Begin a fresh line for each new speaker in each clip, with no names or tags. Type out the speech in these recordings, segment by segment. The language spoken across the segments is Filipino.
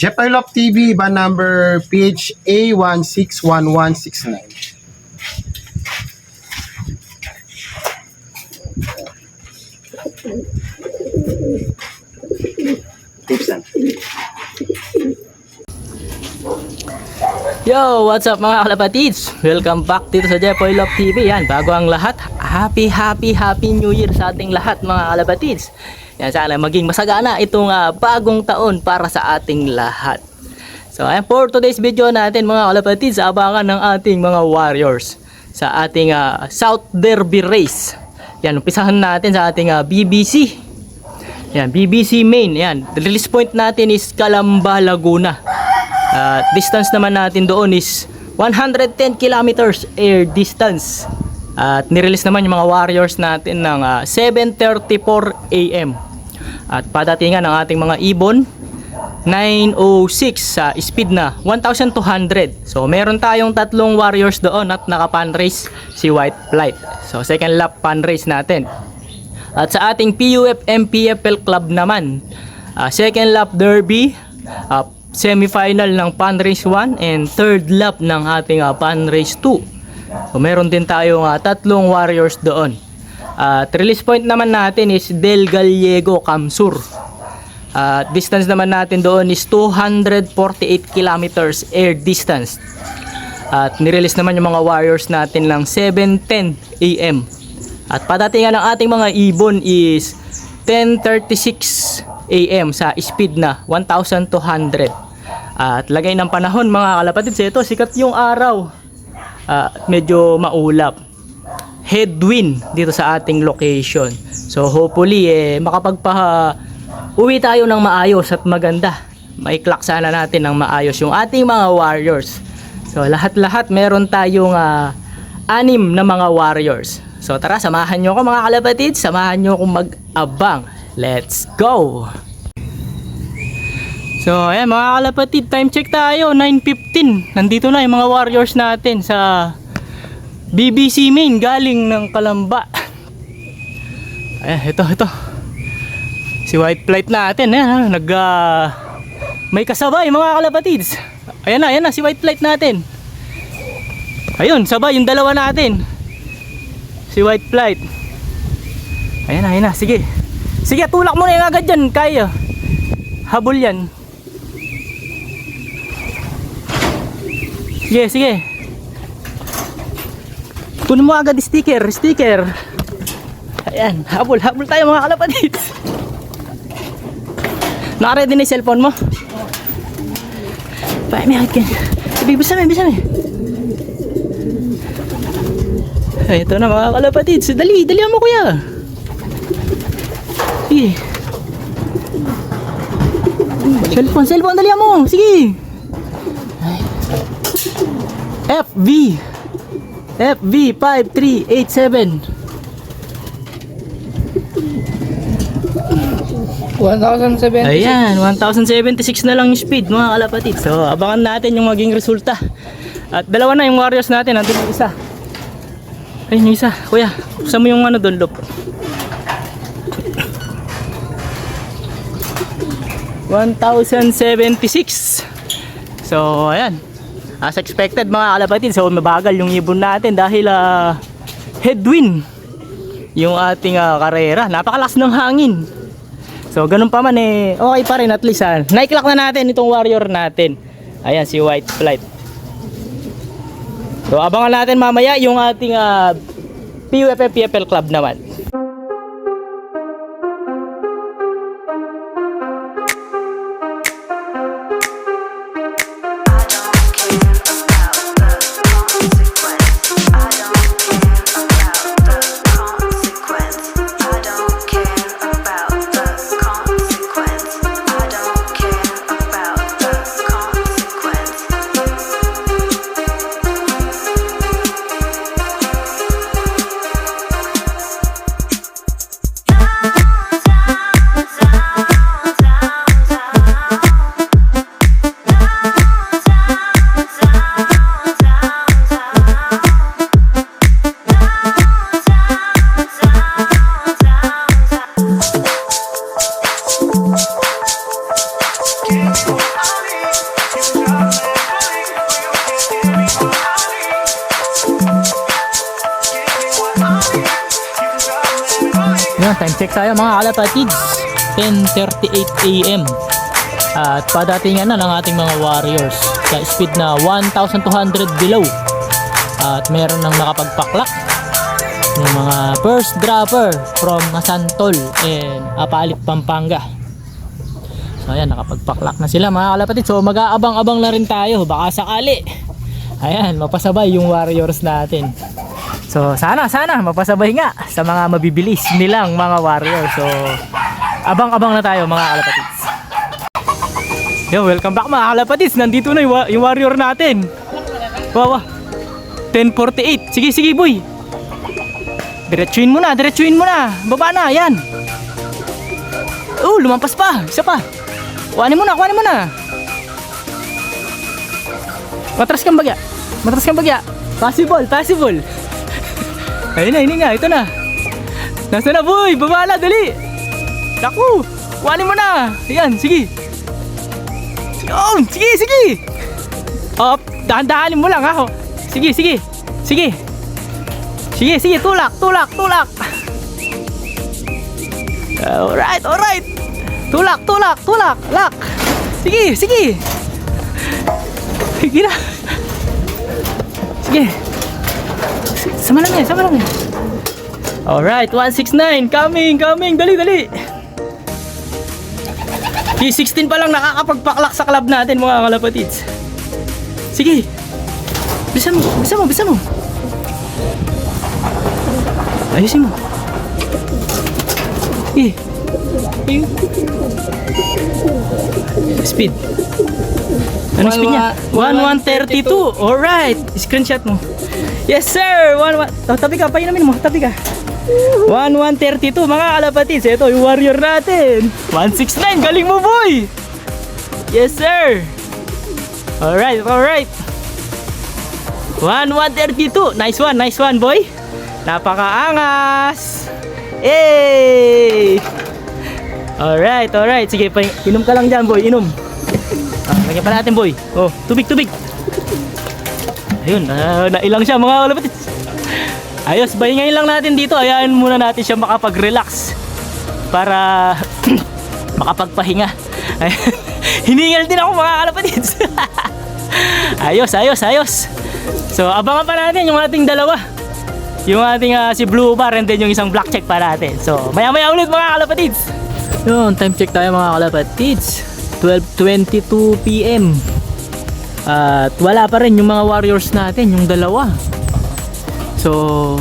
Jepailop TV, ban number PHA161169.
Yo, what's up mga kalapatids? Welcome back dito sa Jepailop TV. Yan, bago ang lahat, happy New Year sa ating lahat mga kalapatids. Yan, sana maging masagana itong bagong taon para sa ating lahat. So, ayan, for today's video natin mga kalapatids, abangan ng ating mga warriors sa ating South Derby Race. Yan, umpisahan natin sa ating BBC. Yan, BBC Main. Yan, release point natin is Calamba, Laguna. Distance naman natin doon is 110 kilometers air distance. At nirelease naman yung mga warriors natin ng 7:34 AM. At padatingan ng ating mga ibon 9:06 sa speed na 1,200. So meron tayong tatlong warriors doon at naka-pan race si White Flight. So second lap pan race natin. At sa ating PUF MPFL Club naman, second lap derby, semi-final ng pan race 1 and third lap ng ating pan race 2. So meron din tayong tatlong warriors doon. Release point naman natin is Del Gallego, Kamsur. Distance naman natin doon is 248 kilometers air distance. At nirelease naman yung mga warriors natin ng 7:10 AM. At padatingan ng ating mga ibon is 10:36 AM sa speed na 1,200. At lagay ng panahon mga kalapatids, ito sikat yung araw. Medyo maulap. Headwind dito sa ating location. So hopefully uwi tayo ng maayos at maganda. Maiklak sana natin ng maayos yung ating mga warriors. So lahat-lahat meron tayong 6 na mga warriors. So tara, samahan nyo ako mga kalapatids, samahan nyo akong mag-abang. Let's go! So ayan mga kalapatid, time check tayo, 9:15. Nandito na yung mga warriors natin sa BBC Main galing ng Calamba. Ayan, ito. Si White Flight natin, ayan, may kasabay mga kalapatids. Ayan na si White Flight natin. Ayun, sabay yung dalawa natin. Si White Flight. Ayan na, sige. Sige, tulak mo na yung agad dyan, kaya. Habol yan. Sige. Kunin mo agad sticker. Ayan, habol tayo mga kalapatids. Naka-ready na yung cellphone mo? May agad ka. Bisa mo. Ito na mga kalapatids. Dali mo kuya. Sige. Cellphone, dali mo. Sige. FV 5387.
1,076.
Ayan, 1,076 na lang yung speed mga kalapatid. So abangan natin yung maging resulta. At dalawa na yung warriors natin. Nandun yung isa. Ayun yung isa. Kuya, buksan mo yung doon, Lop. 1,076. So ayan, as expected mga kalapatid. So mabagal yung ibon natin dahil headwind yung ating karera. Napakalakas ng hangin. So ganun pa man okay pa rin at least. Naiklak na natin itong warrior natin. Ayan si White Flight. So abangan natin mamaya yung ating PUF PFL Club naman. Yun, time check tayo mga kalapatids. 10:38 AM. At padatingan na ng ating mga warriors sa speed na 1,200 below. At meron nang nakapagpaklak yung mga first dropper from Santol and Apalit, Pampanga. So ayan, nakapagpaklak na sila mga kalapatids. So mag-aabang-abang na rin tayo, baka sakali ayan, mapasabay yung warriors natin. So sana mapasabay nga sa mga mabibilis nilang mga warriors. So abang-abang na tayo mga kalapatids. Yo, welcome back mga kalapatids. Nandito na yung warrior natin. Wow, 10:48. Sige boy. Diretsuin mo na. Baba na, yan. Oh, lumampas pa. Isa pa. Kuhanin mo na. Matras kang bagya. Possible. Ayun na, ito na. Nasa na boy, baba na, dali. Naku, kuhanin mo na. Yan, sige. Oh, sige. Up, dahan-dahanin mo lang ha. Sige. Tulak. Alright. Tulak. Lock. Sige. Sige na. Sige. Sama lang yan. Alright, 169. Coming. Dali. P16 pa lang nakakapagpaklak sa club natin mga kalapatids. Sige. Bisa mo. Ayusin mo. Speed. Ano speed niya? 1132. Alright. Screenshot mo. Yes sir. Tabi ka. Painamin mo. Tabi ka. 1132 mga kalapatids. Ito yung warrior natin. 169. Galing mo boy. Yes sir. Alright. 1132. Nice one boy. Napakaangas. Hey. Alright. Sige, inom ka lang dyan boy. Inom. Lagyan pa natin boy. Oh, tubig. Ayun, nailang siya mga kalapatids. Ayos, ngayon lang natin dito. Hayaan muna natin siya makapag-relax para makapagpahinga. Hiningal din ako mga kalapatids. Ayos. So abangan pa natin yung ating dalawa. Yung ating si Blue Bar and then yung isang black check pa natin. So maya ulit mga kalapatids. Yun, time check tayo mga kalapatids. 12:22 PM. At wala pa rin yung mga warriors natin, yung dalawa. So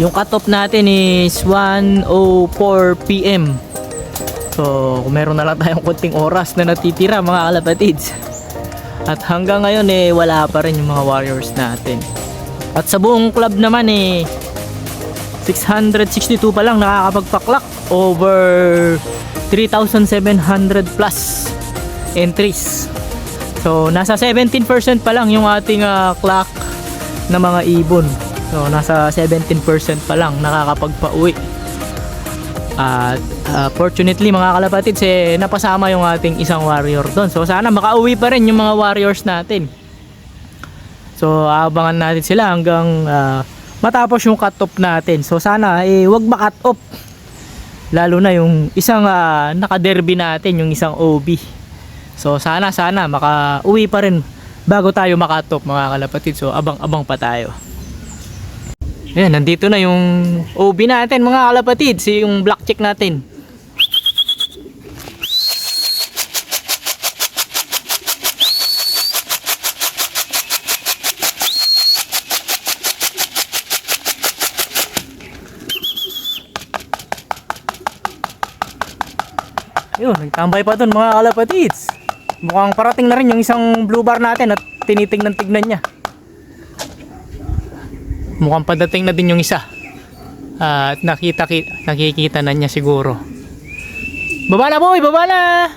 yung cut-off natin is 1:04 PM. So kung meron na lang tayong konting oras na natitira mga kalapatids. At hanggang ngayon wala pa rin yung mga warriors natin. At sa buong club naman 662 pa lang nakakapagpaklak. Over 3,700 plus entries. So nasa 17% pa lang yung ating clock na mga ibon. So nasa 17% pa lang nakakapagpa-uwi. At fortunately mga kalapatids napasama yung ating isang warrior doon. So sana makauwi pa rin yung mga warriors natin. So abangan natin sila hanggang matapos yung cut-off natin. So sana wag ma-cut off. Lalo na yung isang naka-derby natin, yung isang OB. So sana makauwi pa rin bago tayo maka-cut off mga kalapatids. So abang-abang pa tayo. Ayan, nandito na yung OB natin mga kalapatids, yung black check natin. Yun, nagtambay pa dun mga kalapatids. Mukhang parating na rin yung isang blue bar natin at tinitingnan niya. Mukhang padating na din yung isa. At nakikita na niya siguro. Baba na boy, baba na!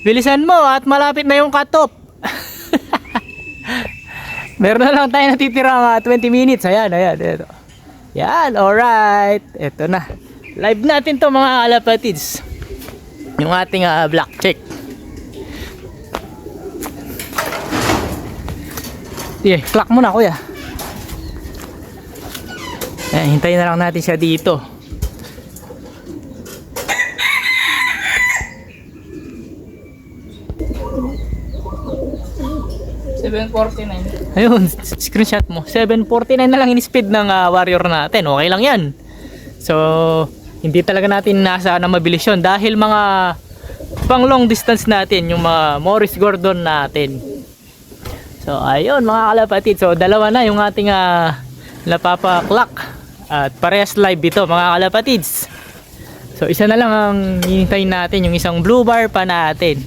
Bilisan mo at malapit na yung cut-off. Meron na lang tayo natitira 20 minutes. Ayan. Ito. Yan, alright. Ito na. Live natin to mga kalapatids. Yung ating black check. Sige, clock muna kuya. Hintayin na lang natin siya dito.
749.
Ayun, screenshot mo. 749 na lang in-speed ng warrior natin. Okay lang yan. So, hindi talaga natin nasa na mabilis yun. Dahil mga pang long distance natin, yung mga Morris Gordon natin. So, ayun mga kalapatid. So, dalawa na yung ating napapa-clock. At parehas live ito mga kalapatids. So, isa na lang ang hihintayin natin, yung isang blue bar pa natin.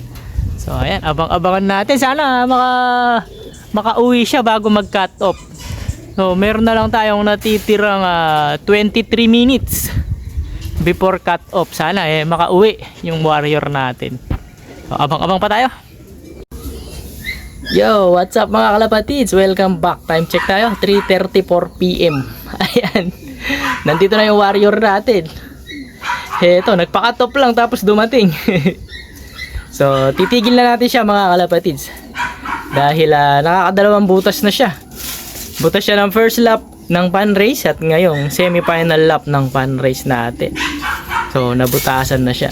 So, ayan, abang-abangan natin. Sana makauwi siya bago mag-cut off. So, meron na lang tayong natitirang 23 minutes before cut off. Sana makauwi yung warrior natin. So, abang-abang pa tayo. Yo, what's up mga kalapatids? Welcome back. Time check tayo, 3:34 PM. Ayan. Nandito na yung warrior natin. Heto, nagpa-cut off lang tapos dumating. So, titigil na natin siya mga kalapatids. Dahil nakakadalawang butas na siya. Butas siya ng first lap ng pan race at ngayong semi-final lap ng pan race natin. So, nabutasan na siya.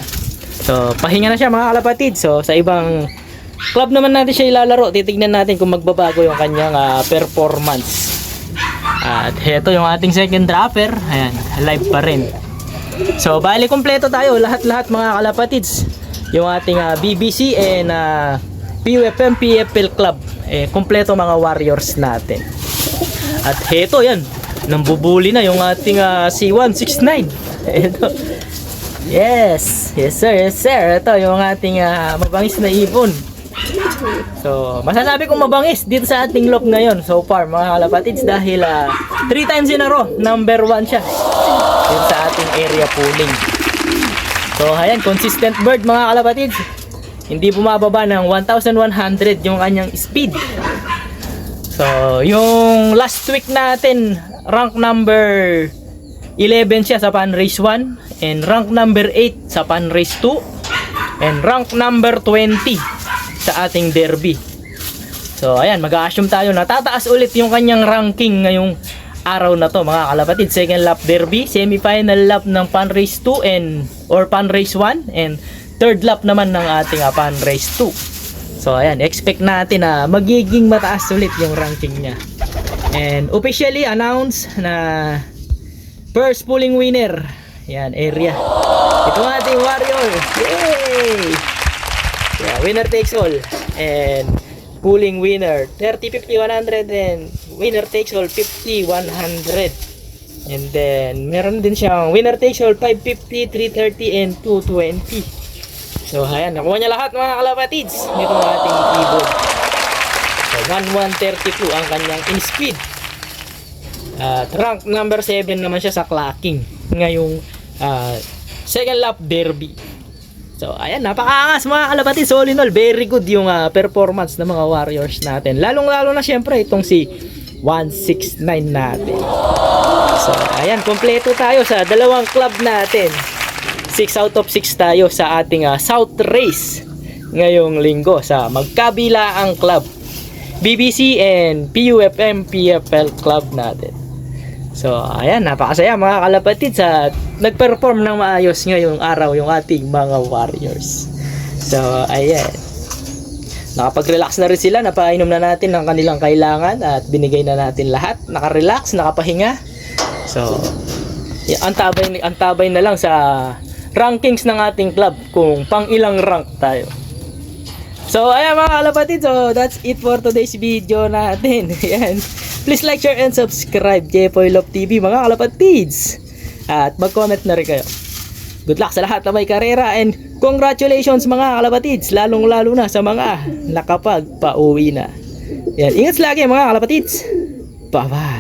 So, pahinga na siya mga kalapatids. So, sa ibang club naman natin siya ilalaro. Titignan natin kung magbabago yung kanyang performance. At heto yung ating second dropper. Ayan, live pa rin. So, bali kompleto tayo. Lahat-lahat mga kalapatids. Yung ating BBC and PUFM PFL Club. Kompleto mga warriors natin. At heto yan. Nambubuli na yung ating C169. Ito. Yes. Yes sir, yes sir. Ito yung ating mabangis na ibon. So, masasabi kong mabangis dito sa ating loop ngayon so far mga kalapatids dahil 3 times in a row, number 1 siya dito sa ating area pooling. So, ayan, consistent bird mga kalapatids. Hindi bumababa ng 1,100 yung kanyang speed. So, yung last week natin, rank number 11 siya sa pan race 1 and rank number 8 sa pan race 2 and rank number 20 sa ating derby. So, ayan, mag-a-assume tayo na tataas ulit yung kanyang ranking ngayong araw na to mga kalapatid. Second lap derby, semi-final lap ng pan race 2 or pan race 1 and third lap naman ng ating pan race 2. So, ayan, expect natin na magiging mataas ulit yung ranking niya. And officially announced na first pulling winner. Yan, area. Ito ang ating warrior. Yay! Yeah, winner takes all. And pulling winner 30, 50, 100 and winner takes all 50, 100. And then meron din siyang winner takes all 550, 330 and 220. So ayan, nakuha niya lahat mga kalapatids nitong ating keyboard. So 1132 ang kanyang in speed. At rank number 7 naman siya sa clocking ngayong second lap derby. So, ayan, napakaangas mga kalapatids. All in all, very good yung performance ng mga warriors natin. Lalong-lalo na syempre itong si 169 natin. So, ayan, kompleto tayo sa dalawang club natin. 6 out of 6 tayo sa ating South Race ngayong linggo sa magkabilaang club. BBC and PUFM PFL Club natin. So, ayan, napakasaya mga kalapatids at nag-perform ng maayos ngayong araw yung ating mga warriors. So, ayan. Nakapag-relax na rin sila, napainom na natin ng kanilang kailangan at binigay na natin lahat. Naka-relax, nakapahinga. So, antabay na lang sa rankings ng ating club kung pang ilang rank tayo. So, ayan mga kalapatid. So, that's it for today's video natin. Ayan. Please like, share, and subscribe. Jepoy Love TV mga kalapatids. At mag-comment na rin kayo. Good luck sa lahat na may karera. And congratulations mga kalapatids. Lalong-lalo na sa mga nakapagpa-uwi na. Yan. Ingat lagi mga kalapatids. Bye-bye.